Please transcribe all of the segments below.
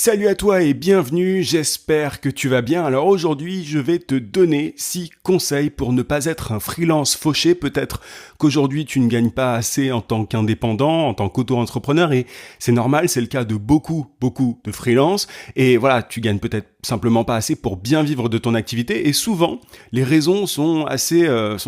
Salut à toi et bienvenue, j'espère que tu vas bien. Alors aujourd'hui, je vais te donner 6 conseils pour ne pas être un freelance fauché. Peut-être qu'aujourd'hui, tu ne gagnes pas assez en tant qu'indépendant, en tant qu'auto-entrepreneur et c'est normal, c'est le cas de beaucoup de freelance. Et voilà, tu gagnes peut-être simplement pas assez pour bien vivre de ton activité et souvent, les raisons sont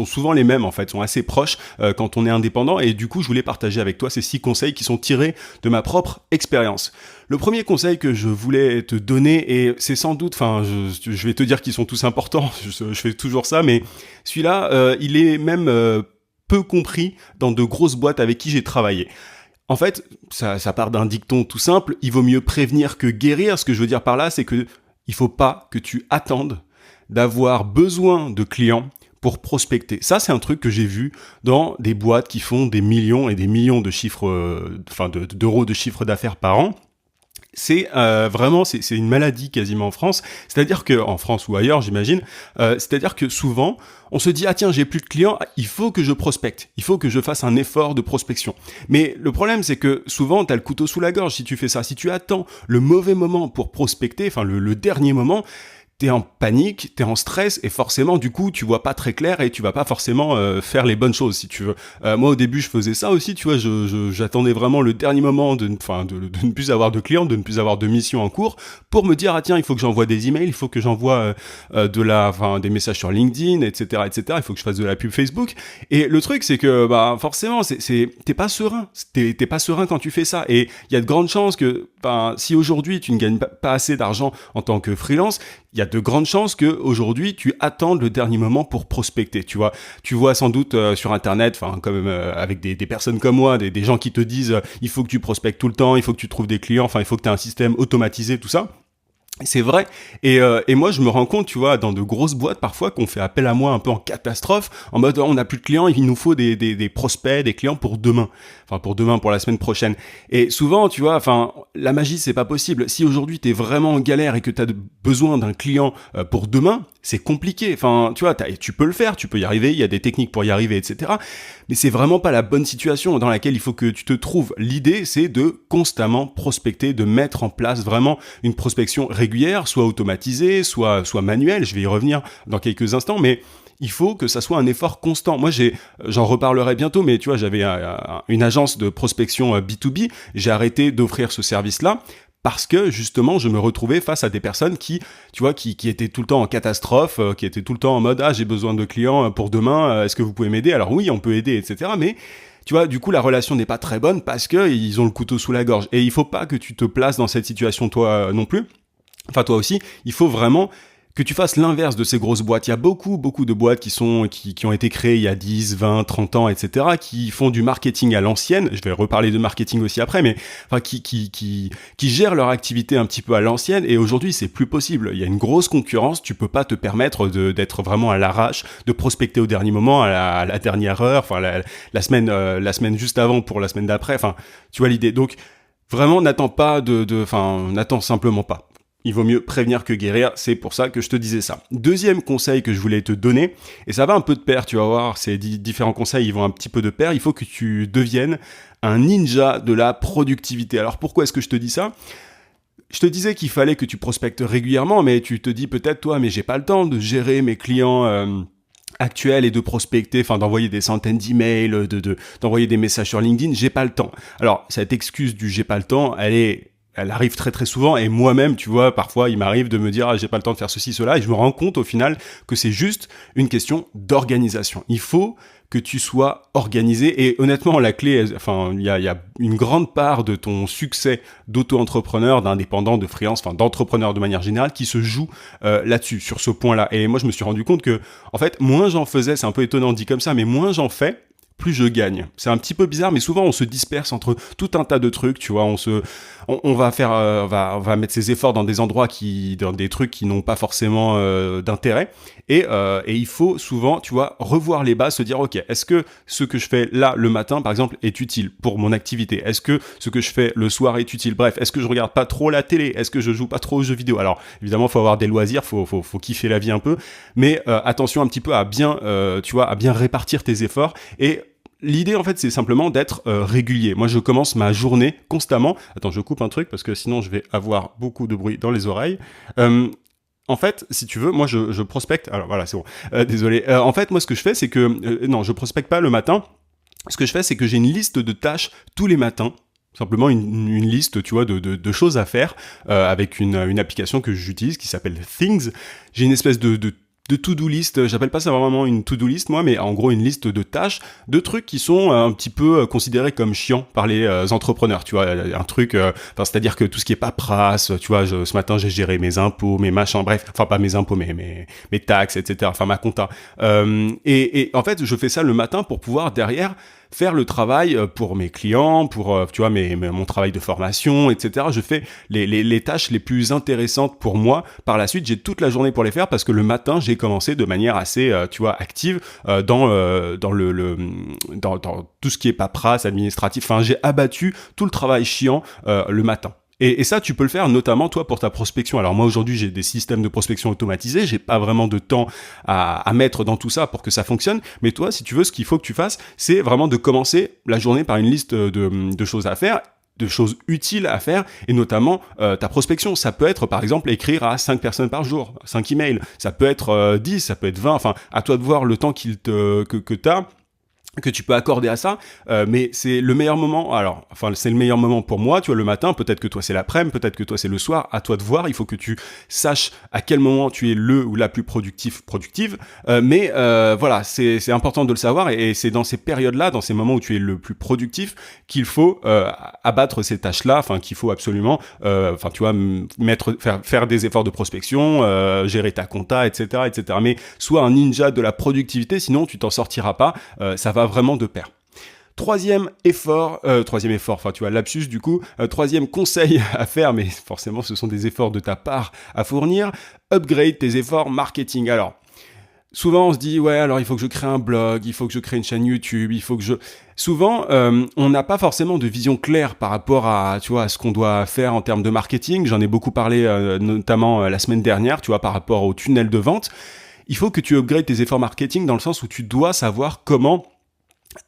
souvent les mêmes en fait, sont assez proches quand on est indépendant et du coup, je voulais partager avec toi ces 6 conseils qui sont tirés de ma propre expérience. Le premier conseil que je voulais te donner, et c'est sans doute, je vais te dire qu'ils sont tous importants, je fais toujours ça, mais celui-là, il est même peu compris dans de grosses boîtes avec qui j'ai travaillé. En fait, ça part d'un dicton tout simple, il vaut mieux prévenir que guérir. Ce que je veux dire par là, c'est que il faut pas que tu attendes d'avoir besoin de clients pour prospecter. Ça, c'est un truc que j'ai vu dans des boîtes qui font des millions et des millions de d'euros de chiffre d'affaires par an. C'est vraiment c'est une maladie quasiment en France, c'est-à-dire que en France ou ailleurs j'imagine, c'est-à-dire que souvent on se dit ah tiens j'ai plus de clients, il faut que je prospecte, il faut que je fasse un effort de prospection. Mais le problème c'est que souvent t'as le couteau sous la gorge si tu fais ça, si tu attends le mauvais moment pour prospecter, enfin le dernier moment. T'es en panique, t'es en stress et forcément du coup tu vois pas très clair et tu vas pas forcément faire les bonnes choses si tu veux. Moi au début je faisais ça aussi, tu vois, j'attendais vraiment le dernier moment de ne plus avoir de clients, de ne plus avoir de mission en cours pour me dire ah tiens il faut que j'envoie des emails, il faut que j'envoie des messages sur LinkedIn, etc. Il faut que je fasse de la pub Facebook. Et le truc c'est que bah forcément t'es pas serein, t'es pas serein quand tu fais ça et il y a de grandes chances que si aujourd'hui tu ne gagnes pas assez d'argent en tant que freelance, il y a de grandes chances que aujourd'hui tu attendes le dernier moment pour prospecter. Tu vois sans doute sur internet, avec des personnes comme moi, des gens qui te disent il faut que tu prospectes tout le temps, il faut que tu trouves des clients, il faut que tu aies un système automatisé, tout ça. C'est vrai, et moi je me rends compte, tu vois, dans de grosses boîtes parfois qu'on fait appel à moi un peu en catastrophe, en mode on n'a plus de clients, il nous faut des prospects, des clients pour demain, pour la semaine prochaine. Et souvent, tu vois, la magie c'est pas possible. Si aujourd'hui t'es vraiment en galère et que t'as besoin d'un client pour demain, c'est compliqué. Tu vois, tu peux le faire, tu peux y arriver, il y a des techniques pour y arriver, etc. Mais c'est vraiment pas la bonne situation dans laquelle il faut que tu te trouves. L'idée, c'est de constamment prospecter, de mettre en place vraiment une prospection régulière, soit automatisée, soit manuelle. Je vais y revenir dans quelques instants, mais il faut que ça soit un effort constant. Moi, j'en reparlerai bientôt, mais tu vois, j'avais une agence de prospection B2B. J'ai arrêté d'offrir ce service-là parce que justement je me retrouvais face à des personnes qui étaient tout le temps en catastrophe, qui étaient tout le temps en mode ah j'ai besoin de clients pour demain, est-ce que vous pouvez m'aider? Alors oui on peut aider, etc. Mais tu vois, du coup, la relation n'est pas très bonne parce que ils ont le couteau sous la gorge. Et il faut pas que tu te places dans cette situation toi non plus. Enfin toi aussi, il faut vraiment que tu fasses l'inverse de ces grosses boîtes. Il y a beaucoup de boîtes qui ont été créées il y a 10, 20, 30 ans, etc., qui font du marketing à l'ancienne. Je vais reparler de marketing aussi après, mais qui gèrent leur activité un petit peu à l'ancienne. Et aujourd'hui, c'est plus possible. Il y a une grosse concurrence. Tu peux pas te permettre d'être vraiment à l'arrache, de prospecter au dernier moment, à la dernière heure, la semaine juste avant pour la semaine d'après. Tu vois l'idée. Donc, vraiment, n'attends simplement pas. Il vaut mieux prévenir que guérir, c'est pour ça que je te disais ça. Deuxième conseil que je voulais te donner, et ça va un peu de pair, tu vas voir, ces différents conseils, ils vont un petit peu de pair, il faut que tu deviennes un ninja de la productivité. Alors pourquoi est-ce que je te dis ça ? Je te disais qu'il fallait que tu prospectes régulièrement, mais tu te dis peut-être, toi, mais j'ai pas le temps de gérer mes clients actuels et de prospecter, d'envoyer des centaines d'emails, d'envoyer des messages sur LinkedIn, j'ai pas le temps. Alors, cette excuse du j'ai pas le temps, elle arrive très très souvent et moi-même, tu vois, parfois il m'arrive de me dire j'ai pas le temps de faire ceci, cela et je me rends compte au final que c'est juste une question d'organisation. Il faut que tu sois organisé et honnêtement la clé, il y a une grande part de ton succès d'auto-entrepreneur, d'indépendant, de freelance, d'entrepreneur de manière générale qui se joue là-dessus, sur ce point-là. Et moi je me suis rendu compte que en fait moins j'en faisais, c'est un peu étonnant dit comme ça, mais moins j'en fais, plus je gagne. C'est un petit peu bizarre, mais souvent on se disperse entre tout un tas de trucs, tu vois, on va mettre ses efforts dans des endroits dans des trucs qui n'ont pas forcément d'intérêt, et il faut souvent, tu vois, revoir les bases, se dire ok, est-ce que ce que je fais là le matin, par exemple, est utile pour mon activité? Est-ce que ce que je fais le soir est utile? Bref, est-ce que je regarde pas trop la télé? Est-ce que je joue pas trop aux jeux vidéo? Alors évidemment, faut avoir des loisirs, faut kiffer la vie un peu, mais attention un petit peu à bien, à bien répartir tes efforts. Et L'idée, en fait, c'est simplement d'être régulier. Moi, je commence ma journée constamment. Attends, je coupe un truc parce que sinon, je vais avoir beaucoup de bruit dans les oreilles. En fait, si tu veux, moi, je prospecte. Alors voilà, c'est bon. Désolé. En fait, moi, ce que je fais, c'est que non, je prospecte pas le matin. Ce que je fais, c'est que j'ai une liste de tâches tous les matins. Simplement une liste, tu vois, de choses à faire avec une application que j'utilise qui s'appelle Things. J'ai une espèce de to-do list, j'appelle pas ça vraiment une to-do list moi, mais en gros une liste de tâches, de trucs qui sont un petit peu considérés comme chiants par les entrepreneurs, tu vois, un truc, c'est-à-dire que tout ce qui est paperasse, tu vois, ce matin j'ai géré mes impôts, mes machins, bref, enfin pas mes impôts, mais mes taxes, etc., enfin ma compta. Et en fait, je fais ça le matin pour pouvoir derrière faire le travail pour mes clients, pour tu vois mon travail de formation, etc. Je fais les tâches les plus intéressantes pour moi. Par la suite, j'ai toute la journée pour les faire parce que le matin, j'ai commencé de manière assez, tu vois, active dans tout ce qui est paperasse, administratif. Enfin, j'ai abattu tout le travail chiant le matin. Et ça, tu peux le faire notamment, toi, pour ta prospection. Alors moi, aujourd'hui, j'ai des systèmes de prospection automatisés. J'ai pas vraiment de temps à mettre dans tout ça pour que ça fonctionne. Mais toi, si tu veux, ce qu'il faut que tu fasses, c'est vraiment de commencer la journée par une liste de choses à faire, de choses utiles à faire, et notamment ta prospection. Ça peut être, par exemple, écrire à 5 personnes par jour, 5 emails. Ça peut être 10, ça peut être 20. Enfin, à toi de voir le temps que t'as, que tu peux accorder à ça, mais c'est le meilleur moment. Alors, enfin, c'est le meilleur moment pour moi, tu vois, le matin. Peut-être que toi c'est l'après-midi, peut-être que toi c'est le soir. À toi de voir. Il faut que tu saches à quel moment tu es le ou la plus productive. Mais voilà, c'est important de le savoir, et c'est dans ces périodes-là, dans ces moments où tu es le plus productif, qu'il faut abattre ces tâches-là. Enfin, qu'il faut absolument, enfin, tu vois, faire des efforts de prospection, gérer ta compta, etc., etc. Mais sois un ninja de la productivité, sinon tu t'en sortiras pas. Ça va vraiment de pair. Troisième effort, enfin tu vois, lapsus du coup, troisième conseil à faire, mais forcément ce sont des efforts de ta part à fournir, upgrade tes efforts marketing. Alors, souvent on se dit, ouais, alors il faut que je crée un blog, il faut que je crée une chaîne YouTube, il faut que je... Souvent, on n'a pas forcément de vision claire par rapport à, tu vois, à ce qu'on doit faire en termes de marketing. J'en ai beaucoup parlé, notamment la semaine dernière, tu vois, par rapport au tunnel de vente. Il faut que tu upgrades tes efforts marketing dans le sens où tu dois savoir comment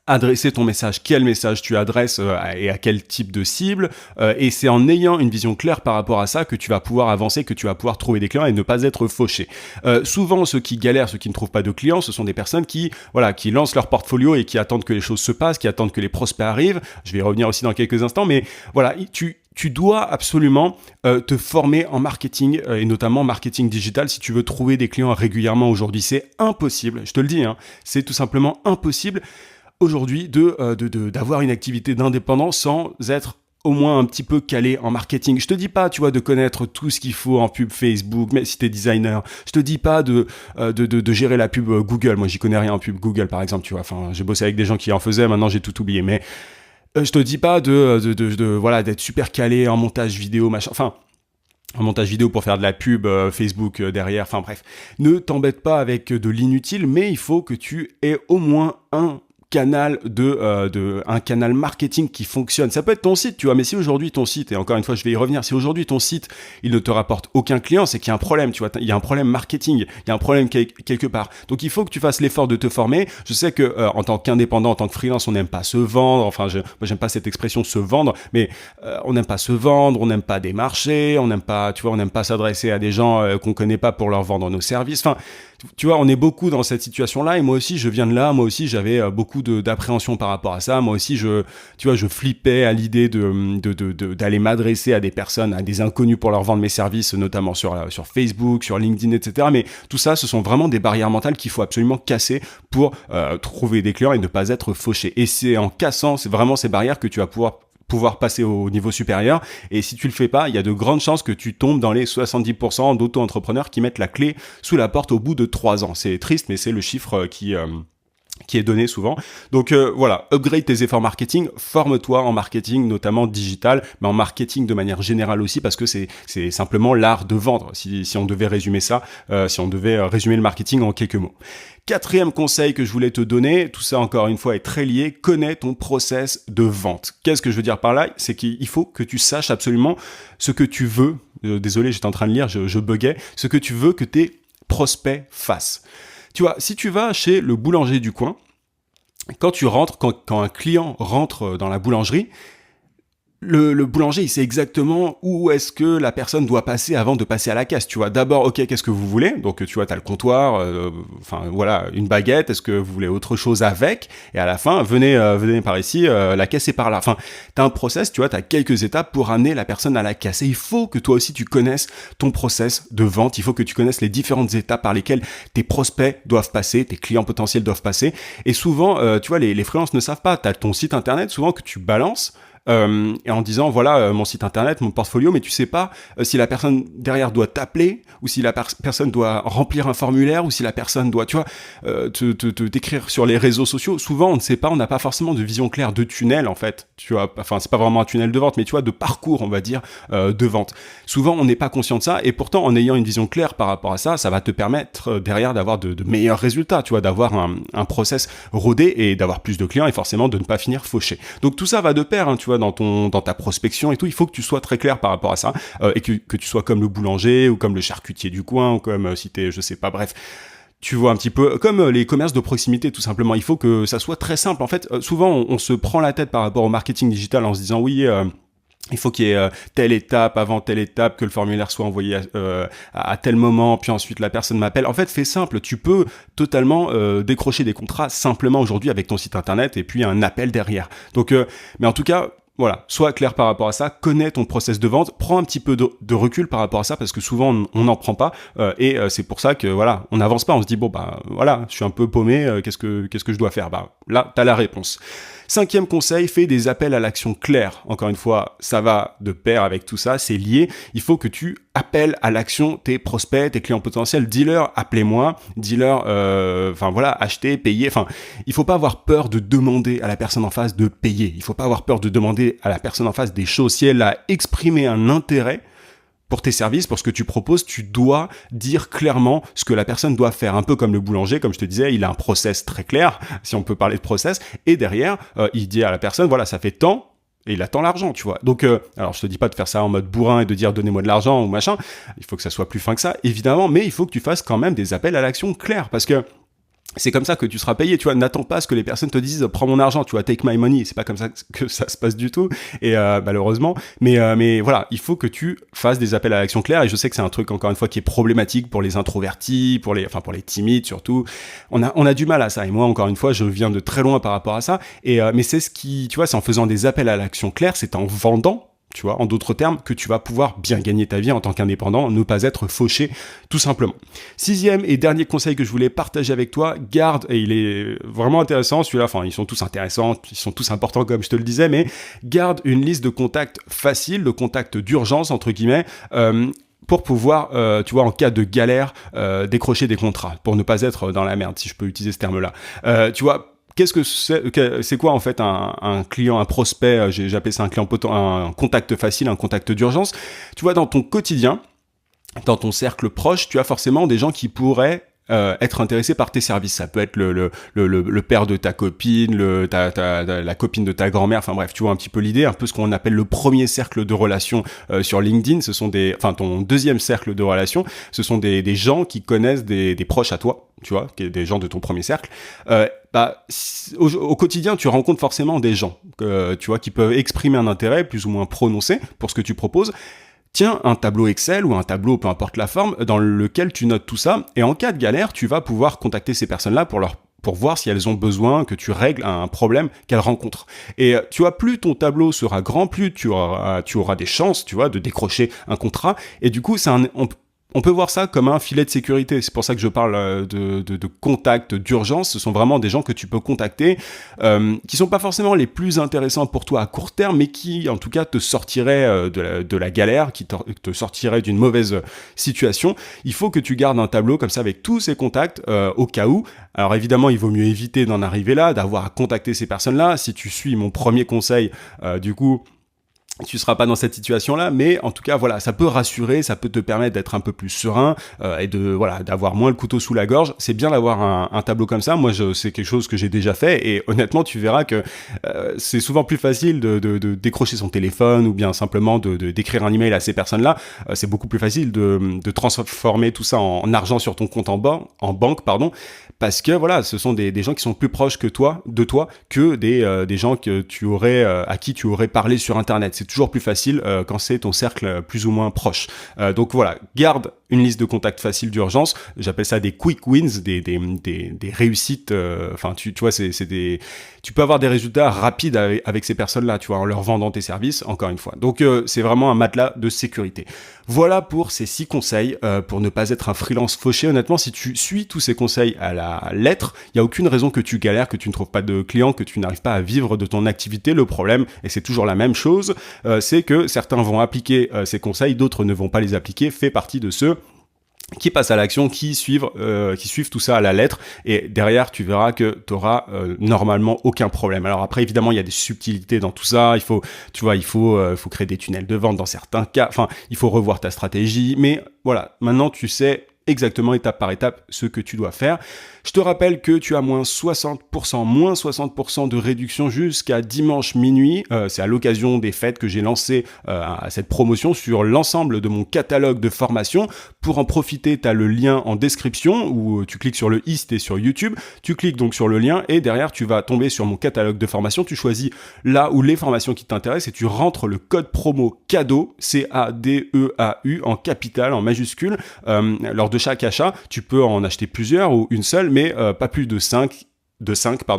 adresser ton message, quel message tu adresses et à quel type de cible, et c'est en ayant une vision claire par rapport à ça que tu vas pouvoir avancer, que tu vas pouvoir trouver des clients et ne pas être fauché. Souvent, ceux qui galèrent, ceux qui ne trouvent pas de clients, ce sont des personnes qui lancent leur portfolio et qui attendent que les choses se passent, qui attendent que les prospects arrivent. Je vais y revenir aussi dans quelques instants, mais voilà, tu dois absolument te former en marketing, et notamment marketing digital, si tu veux trouver des clients régulièrement. Aujourd'hui, c'est impossible, je te le dis, hein, c'est tout simplement impossible aujourd'hui d'avoir une activité d'indépendant sans être au moins un petit peu calé en marketing. Je te dis pas, tu vois, de connaître tout ce qu'il faut en pub Facebook, mais si t'es designer. Je te dis pas de gérer la pub Google. Moi, j'y connais rien en pub Google, par exemple, tu vois. Enfin, j'ai bossé avec des gens qui en faisaient, maintenant j'ai tout oublié. Mais je te dis pas voilà, d'être super calé en montage vidéo, machin. Enfin, en montage vidéo pour faire de la pub Facebook derrière. Enfin, bref. Ne t'embête pas avec de l'inutile, mais il faut que tu aies au moins un canal un canal marketing qui fonctionne. Ça peut être ton site, tu vois, mais si aujourd'hui ton site, et encore une fois je vais y revenir, si aujourd'hui ton site il ne te rapporte aucun client, c'est qu'il y a un problème, tu vois, il y a un problème marketing, il y a un problème quelque part. Donc il faut que tu fasses l'effort de te former. Je sais que en tant qu'indépendant, en tant que freelance, on n'aime pas se vendre, enfin moi j'aime pas cette expression se vendre, mais on n'aime pas se vendre, on n'aime pas démarcher, on n'aime pas, tu vois, on n'aime pas s'adresser à des gens qu'on connaît pas pour leur vendre nos services. Enfin, tu vois, on est beaucoup dans cette situation-là, et moi aussi, je viens de là. Moi aussi, j'avais beaucoup d'appréhension par rapport à ça. Moi aussi, je flippais à l'idée d'aller m'adresser à des personnes, à des inconnus pour leur vendre mes services, notamment sur Facebook, sur LinkedIn, etc. Mais tout ça, ce sont vraiment des barrières mentales qu'il faut absolument casser pour trouver des clients et ne pas être fauché. Et c'est en cassant vraiment ces barrières que tu vas pouvoir passer au niveau supérieur. Et si tu le fais pas, il y a de grandes chances que tu tombes dans les 70% d'auto-entrepreneurs qui mettent la clé sous la porte au bout de 3 ans. C'est triste, mais c'est le chiffre qui est donné souvent. Donc voilà, upgrade tes efforts marketing, forme-toi en marketing, notamment digital, mais en marketing de manière générale aussi, parce que c'est simplement l'art de vendre, si on devait résumer ça, si on devait résumer le marketing en quelques mots. Quatrième conseil que je voulais te donner, tout ça encore une fois est très lié, connais ton process de vente. Qu'est-ce que je veux dire par là? C'est qu'il faut que tu saches absolument ce que tu veux, désolé j'étais en train de lire, je buguais, ce que tu veux que tes prospects fassent. Tu vois, si tu vas chez le boulanger du coin, quand un client rentre dans la boulangerie, le boulanger, il sait exactement où est-ce que la personne doit passer avant de passer à la caisse, tu vois. D'abord, ok, qu'est-ce que vous voulez? Donc, tu vois, t'as le comptoir, enfin, voilà, une baguette, est-ce que vous voulez autre chose avec? Et à la fin, venez par ici, la caisse est par là. Enfin, t'as un process, tu vois, t'as quelques étapes pour amener la personne à la caisse. Et il faut que toi aussi, tu connaisses ton process de vente, il faut que tu connaisses les différentes étapes par lesquelles tes prospects doivent passer, tes clients potentiels doivent passer. Et souvent, tu vois, les freelances ne savent pas. T'as ton site internet, souvent, que tu balances, et en disant voilà mon site internet, mon portfolio, mais tu sais pas si la personne derrière doit t'appeler ou si la personne doit remplir un formulaire ou si la personne doit, tu vois, te t'écrire sur les réseaux sociaux. Souvent on ne sait pas, on n'a pas forcément de vision claire de tunnel en fait, tu vois, enfin c'est pas vraiment un tunnel de vente, mais tu vois, de parcours on va dire de vente. Souvent on n'est pas conscient de ça, et pourtant en ayant une vision claire par rapport à ça, ça va te permettre derrière d'avoir de meilleurs résultats, tu vois, d'avoir un process rodé et d'avoir plus de clients et forcément de ne pas finir fauché. Donc tout ça va de pair, hein, tu vois, dans ta prospection et tout, il faut que tu sois très clair par rapport à ça, et que tu sois comme le boulanger ou comme le charcutier du coin ou comme si t'es, je sais pas, bref, tu vois, un petit peu comme les commerces de proximité, tout simplement. Il faut que ça soit très simple. En fait, souvent on se prend la tête par rapport au marketing digital en se disant oui, il faut qu'il y ait telle étape avant telle étape, que le formulaire soit envoyé à tel moment, puis ensuite la personne m'appelle. En fait, fais simple, tu peux totalement décrocher des contrats simplement aujourd'hui avec ton site internet et puis un appel derrière. Donc, mais en tout cas, voilà, sois clair par rapport à ça, connais ton process de vente, prends un petit peu de recul par rapport à ça parce que souvent on n'en prend pas, et c'est pour ça que voilà, on n'avance pas, on se dit bon bah voilà, je suis un peu paumé, qu'est-ce que je dois faire? Bah là, t'as la réponse. 5e conseil, fais des appels à l'action clairs. Encore une fois, ça va de pair avec tout ça, c'est lié. Il faut que tu appelles à l'action tes prospects, tes clients potentiels. Dis-leur, appelez-moi. Dis-leur, enfin voilà, achetez, payez. Enfin, il faut pas avoir peur de demander à la personne en face de payer. Il faut pas avoir peur de demander à la personne en face des choses. Si elle a exprimé un intérêt pour tes services, pour ce que tu proposes, tu dois dire clairement ce que la personne doit faire. Un peu comme le boulanger, comme je te disais, il a un process très clair, si on peut parler de process, et derrière, il dit à la personne, voilà, ça fait tant, et il attend l'argent, tu vois. Donc, alors je te dis pas de faire ça en mode bourrin et de dire donnez-moi de l'argent ou machin, il faut que ça soit plus fin que ça, évidemment, mais il faut que tu fasses quand même des appels à l'action clairs, parce que c'est comme ça que tu seras payé, tu vois. N'attends pas à ce que les personnes te disent prends mon argent, tu vois, take my money. C'est pas comme ça que ça se passe du tout, et malheureusement. Mais voilà, il faut que tu fasses des appels à l'action clairs. Et je sais que c'est un truc encore une fois qui est problématique pour les introvertis, pour les timides surtout. On a du mal à ça. Et moi encore une fois, je viens de très loin par rapport à ça. Et mais c'est ce qui, tu vois, c'est en faisant des appels à l'action clairs, c'est en vendant. Tu vois, en d'autres termes, que tu vas pouvoir bien gagner ta vie en tant qu'indépendant, ne pas être fauché, tout simplement. 6e et dernier conseil que je voulais partager avec toi, garde, et il est vraiment intéressant, celui-là, enfin, ils sont tous intéressants, ils sont tous importants comme je te le disais, mais garde une liste de contacts faciles, de contacts d'urgence, entre guillemets, pour pouvoir, tu vois, en cas de galère, décrocher des contrats, pour ne pas être dans la merde, si je peux utiliser ce terme-là. Tu vois, qu'est-ce que c'est quoi en fait un client, un prospect, j'ai appelé ça un client un contact facile, un contact d'urgence. Tu vois, dans ton quotidien, dans ton cercle proche, tu as forcément des gens qui pourraient être intéressés par tes services. Ça peut être le père de ta copine, la copine de ta grand-mère, enfin bref, tu vois un petit peu l'idée, un peu ce qu'on appelle le premier cercle de relations sur LinkedIn. Ce sont ton deuxième cercle de relations, ce sont des gens qui connaissent des proches à toi, tu vois, des gens de ton premier cercle. Au quotidien, tu rencontres forcément des gens, tu vois, qui peuvent exprimer un intérêt plus ou moins prononcé pour ce que tu proposes. Tiens un tableau Excel ou un tableau, peu importe la forme, dans lequel tu notes tout ça, et en cas de galère, tu vas pouvoir contacter ces personnes-là pour voir si elles ont besoin que tu règles un problème qu'elles rencontrent. Et tu vois, plus ton tableau sera grand, plus tu auras des chances, tu vois, de décrocher un contrat. Et du coup, on peut voir ça comme un filet de sécurité. C'est pour ça que je parle de contacts d'urgence. Ce sont vraiment des gens que tu peux contacter, qui sont pas forcément les plus intéressants pour toi à court terme, mais qui, en tout cas, te sortiraient de la galère, qui te sortiraient d'une mauvaise situation. Il faut que tu gardes un tableau comme ça avec tous ces contacts au cas où. Alors évidemment, il vaut mieux éviter d'en arriver là, d'avoir à contacter ces personnes-là. Si tu suis mon premier conseil, du coup, tu seras pas dans cette situation-là, mais en tout cas, voilà, ça peut rassurer, ça peut te permettre d'être un peu plus serein et d'avoir moins le couteau sous la gorge. C'est bien d'avoir un tableau comme ça. Moi, c'est quelque chose que j'ai déjà fait et honnêtement, tu verras que c'est souvent plus facile de décrocher son téléphone ou bien simplement d'écrire un email à ces personnes-là. C'est beaucoup plus facile de transformer tout ça en argent sur ton compte en banque, pardon, parce que voilà, ce sont des gens qui sont plus proches de toi, que des gens à qui tu aurais parlé sur Internet. C'est toujours plus facile quand c'est ton cercle plus ou moins proche. Donc voilà, garde une liste de contacts faciles d'urgence. J'appelle ça des quick wins, des réussites. Enfin, tu vois, tu peux avoir des résultats rapides avec ces personnes-là, tu vois, en leur vendant tes services, encore une fois. Donc c'est vraiment un matelas de sécurité. Voilà pour ces 6 conseils pour ne pas être un freelance fauché. Honnêtement, si tu suis tous ces conseils à la lettre, il n'y a aucune raison que tu galères, que tu ne trouves pas de clients, que tu n'arrives pas à vivre de ton activité. Le problème, et c'est toujours la même chose, c'est que certains vont appliquer ces conseils, d'autres ne vont pas les appliquer. Fais partie de ceux qui passent à l'action, qui suivent tout ça à la lettre, et derrière tu verras que tu auras normalement aucun problème. Alors après évidemment il y a des subtilités dans tout ça, il faut créer des tunnels de vente dans certains cas, enfin il faut revoir ta stratégie, mais voilà, maintenant tu sais exactement étape par étape ce que tu dois faire. Je te rappelle que tu as moins 60% de réduction jusqu'à dimanche minuit. C'est à l'occasion des fêtes que j'ai lancé à cette promotion sur l'ensemble de mon catalogue de formation. Pour en profiter, tu as le lien en description où tu cliques sur le i, c'était sur YouTube. Tu cliques donc sur le lien et derrière, tu vas tomber sur mon catalogue de formation. Tu choisis là où les formations qui t'intéressent et tu rentres le code promo cadeau, CADEAU, en capital, en majuscule. Lors de chaque achat, tu peux en acheter plusieurs ou une seule, mais pas plus de 5,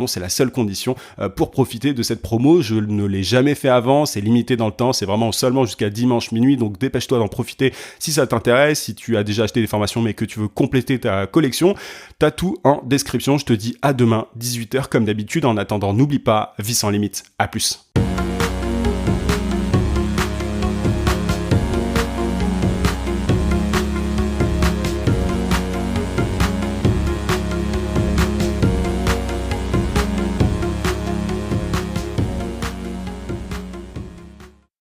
c'est la seule condition pour profiter de cette promo. Je ne l'ai jamais fait avant, c'est limité dans le temps, c'est vraiment seulement jusqu'à dimanche minuit, donc dépêche-toi d'en profiter si ça t'intéresse, si tu as déjà acheté des formations mais que tu veux compléter ta collection, t'as tout en description. Je te dis à demain, 18h comme d'habitude. En attendant, n'oublie pas, vie sans limite. À plus.